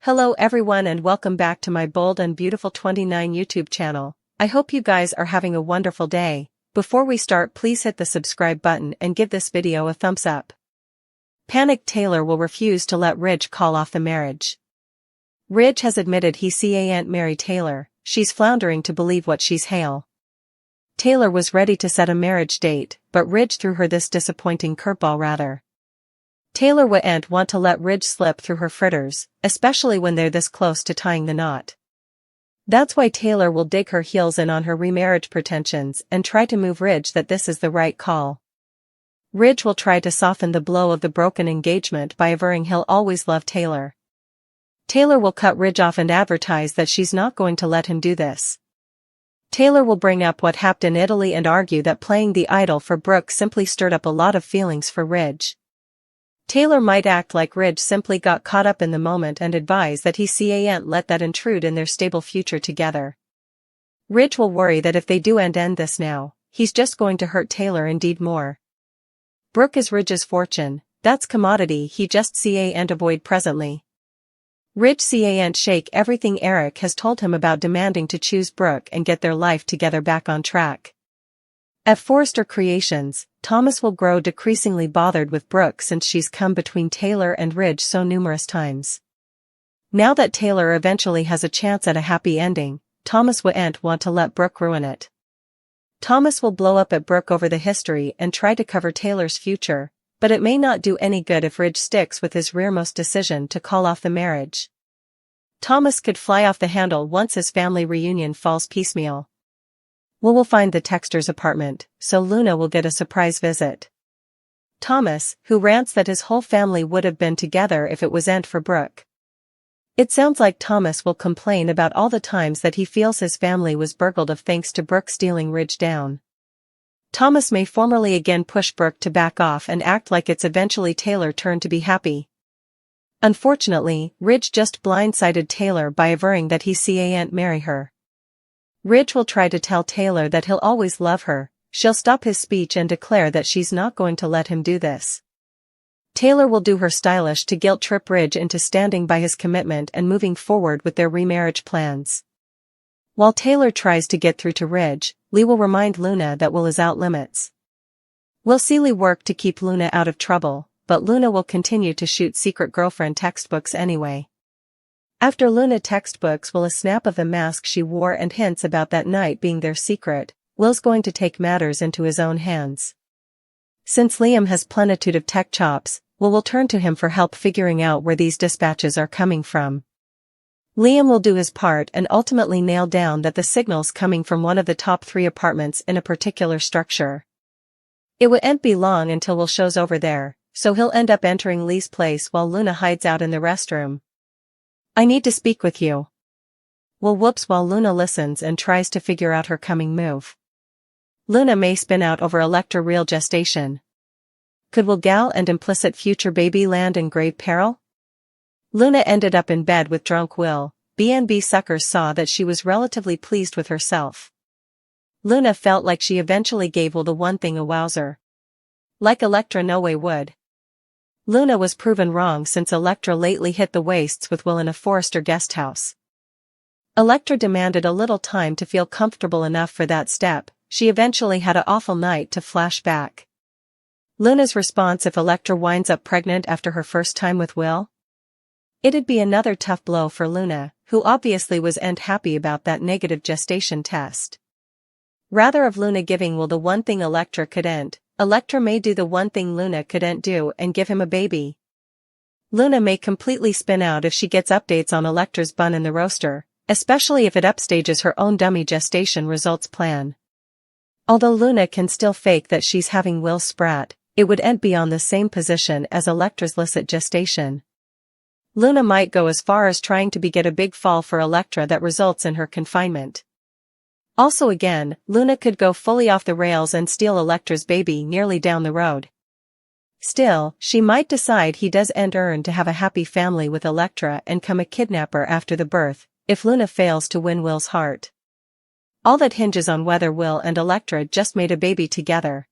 Hello everyone and welcome back to my Bold and Beautiful 29 YouTube channel. I hope you guys are having a wonderful day. Before we start, please hit the subscribe button and give this video a thumbs up. Panicked Taylor will refuse to let Ridge call off the marriage. Ridge has admitted he can't marry Taylor. She's floundering to believe what she's hail. Taylor was ready to set a marriage date, but Ridge threw her this disappointing curveball rather. Taylor wouldn't want to let Ridge slip through her fritters, especially when they're this close to tying the knot. That's why Taylor will dig her heels in on her remarriage pretensions and try to move Ridge that this is the right call. Ridge will try to soften the blow of the broken engagement by averring he'll always love Taylor. Taylor will cut Ridge off and advertise that she's not going to let him do this. Taylor will bring up what happened in Italy and argue that playing the idol for Brooke simply stirred up a lot of feelings for Ridge. Taylor might act like Ridge simply got caught up in the moment and advise that he can't let that intrude in their stable future together. Ridge will worry that if they do end this now, he's just going to hurt Taylor indeed more. Brooke is Ridge's fortune, that's commodity he just can't avoid presently. Ridge can't shake everything Eric has told him about demanding to choose Brooke and get their life together back on track. At Forrester Creations, Thomas will grow decreasingly bothered with Brooke since she's come between Taylor and Ridge so numerous times. Now that Taylor eventually has a chance at a happy ending, Thomas wouldn't want to let Brooke ruin it. Thomas will blow up at Brooke over the history and try to cover Taylor's future, but it may not do any good if Ridge sticks with his rearmost decision to call off the marriage. Thomas could fly off the handle once his family reunion falls piecemeal. Will find the Texter's apartment, so Luna will get a surprise visit. Thomas, who rants that his whole family would have been together if it wasn't for Brooke. It sounds like Thomas will complain about all the times that he feels his family was burgled of thanks to Brooke stealing Ridge down. Thomas may formally again push Brooke to back off and act like it's eventually Taylor's turn to be happy. Unfortunately, Ridge just blindsided Taylor by averring that he can't marry her. Ridge will try to tell Taylor that he'll always love her, she'll stop his speech and declare that she's not going to let him do this. Taylor will do her stylish to guilt-trip Ridge into standing by his commitment and moving forward with their remarriage plans. While Taylor tries to get through to Ridge, Lee will remind Luna that Will is out limits. We'll see Lee work to keep Luna out of trouble, but Luna will continue to shoot secret girlfriend textbooks anyway. After Luna textbooks Will a snap of the mask she wore and hints about that night being their secret, Will's going to take matters into his own hands. Since Liam has plenitude of tech chops, Will turn to him for help figuring out where these dispatches are coming from. Liam will do his part and ultimately nail down that the signal's coming from one of the top 3 apartments in a particular structure. It wouldn't be long until Will shows over there, so he'll end up entering Lee's place while Luna hides out in the restroom. I need to speak with you. Will whoops while Luna listens and tries to figure out her coming move. Luna may spin out over Electra real gestation. Could Will gal and implicit future baby land in grave peril? Luna ended up in bed with drunk Will. B&B suckers saw that she was relatively pleased with herself. Luna felt like she eventually gave Will the one thing a wowzer. Like Electra no way would. Luna was proven wrong since Electra lately hit the wastes with Will in a Forrester guest house. Electra demanded a little time to feel comfortable enough for that step, she eventually had an awful night to flash back. Luna's response if Electra winds up pregnant after her first time with Will? It'd be another tough blow for Luna, who obviously wasn't happy about that negative gestation test. Rather of Luna giving Will the one thing Electra couldn't, Electra may do the one thing Luna couldn't do and give him a baby. Luna may completely spin out if she gets updates on Electra's bun in the roaster, especially if it upstages her own dummy gestation results plan. Although Luna can still fake that she's having Will's sprat, it wouldn't be on the same position as Electra's licit gestation. Luna might go as far as trying to beget a big fall for Electra that results in her confinement. Also again, Luna could go fully off the rails and steal Electra's baby nearly down the road. Still, she might decide he doesn't earn to have a happy family with Electra and come a kidnapper after the birth, if Luna fails to win Will's heart. All that hinges on whether Will and Electra just made a baby together.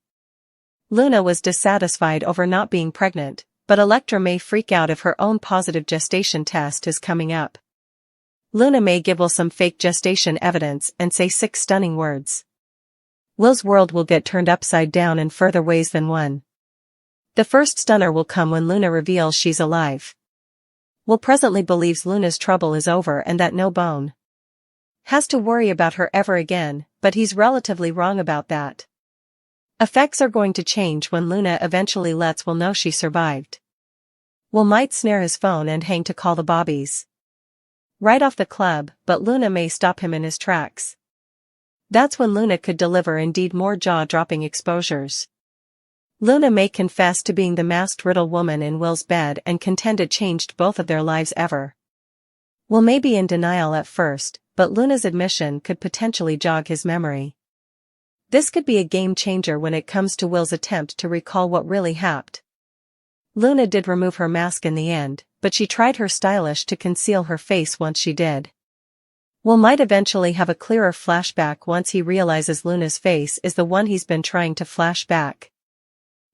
Luna was dissatisfied over not being pregnant, but Electra may freak out if her own positive gestation test is coming up. Luna may give Will some fake gestation evidence and say 6 stunning words. Will's world will get turned upside down in further ways than one. The first stunner will come when Luna reveals she's alive. Will presently believes Luna's trouble is over and that no bone has to worry about her ever again, but he's relatively wrong about that. Effects are going to change when Luna eventually lets Will know she survived. Will might snare his phone and hang to call the Bobbies right off the club, but Luna may stop him in his tracks. That's when Luna could deliver indeed more jaw-dropping exposures. Luna may confess to being the masked riddle woman in Will's bed and contend it changed both of their lives ever. Will may be in denial at first, but Luna's admission could potentially jog his memory. This could be a game changer when it comes to Will's attempt to recall what really happened. Luna did remove her mask in the end, but she tried her stylish to conceal her face once she did. Will might eventually have a clearer flashback once he realizes Luna's face is the one he's been trying to flash back.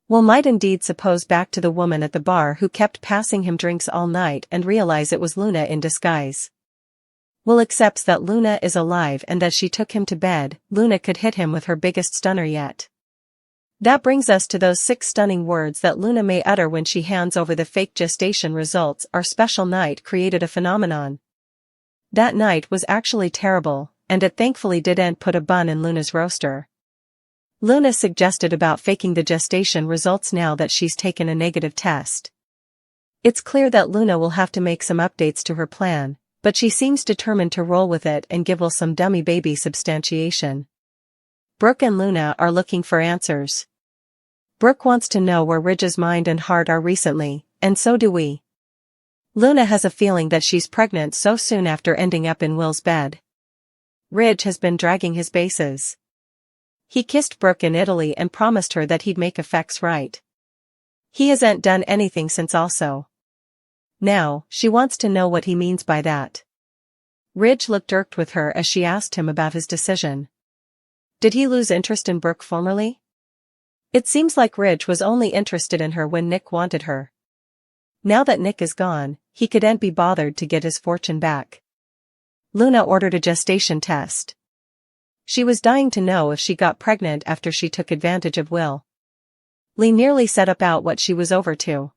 Will might indeed suppose back to the woman at the bar who kept passing him drinks all night and realize it was Luna in disguise. Will accepts that Luna is alive and that she took him to bed. Luna could hit him with her biggest stunner yet. That brings us to those 6 stunning words that Luna may utter when she hands over the fake gestation results. Our special night created a phenomenon. That night was actually terrible, and it thankfully didn't put a bun in Luna's roaster. Luna suggested about faking the gestation results now that she's taken a negative test. It's clear that Luna will have to make some updates to her plan, but she seems determined to roll with it and give Will some dummy baby substantiation. Brooke and Luna are looking for answers. Brooke wants to know where Ridge's mind and heart are recently, and so do we. Luna has a feeling that she's pregnant so soon after ending up in Will's bed. Ridge has been dragging his bases. He kissed Brooke in Italy and promised her that he'd make effects right. He hasn't done anything since also. Now, she wants to know what he means by that. Ridge looked irked with her as she asked him about his decision. Did he lose interest in Brooke formerly? It seems like Ridge was only interested in her when Nick wanted her. Now that Nick is gone, he couldn't be bothered to get his fortune back. Luna ordered a gestation test. She was dying to know if she got pregnant after she took advantage of Will. Lee nearly set about what she was over to.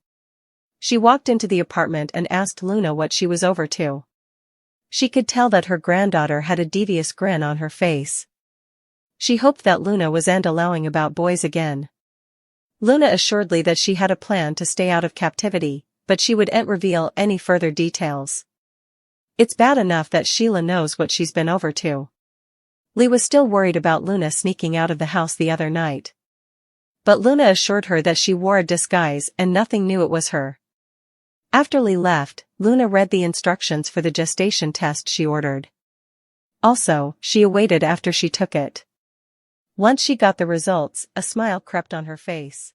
She walked into the apartment and asked Luna what she was over to. She could tell that her granddaughter had a devious grin on her face. She hoped that Luna wasn't allowing about boys again. Luna assured Lee that she had a plan to stay out of captivity, but she wouldn't reveal any further details. It's bad enough that Sheila knows what she's been over to. Lee was still worried about Luna sneaking out of the house the other night. But Luna assured her that she wore a disguise and nothing knew it was her. After Lee left, Luna read the instructions for the gestation test she ordered. Also, she awaited after she took it. Once she got the results, a smile crept on her face.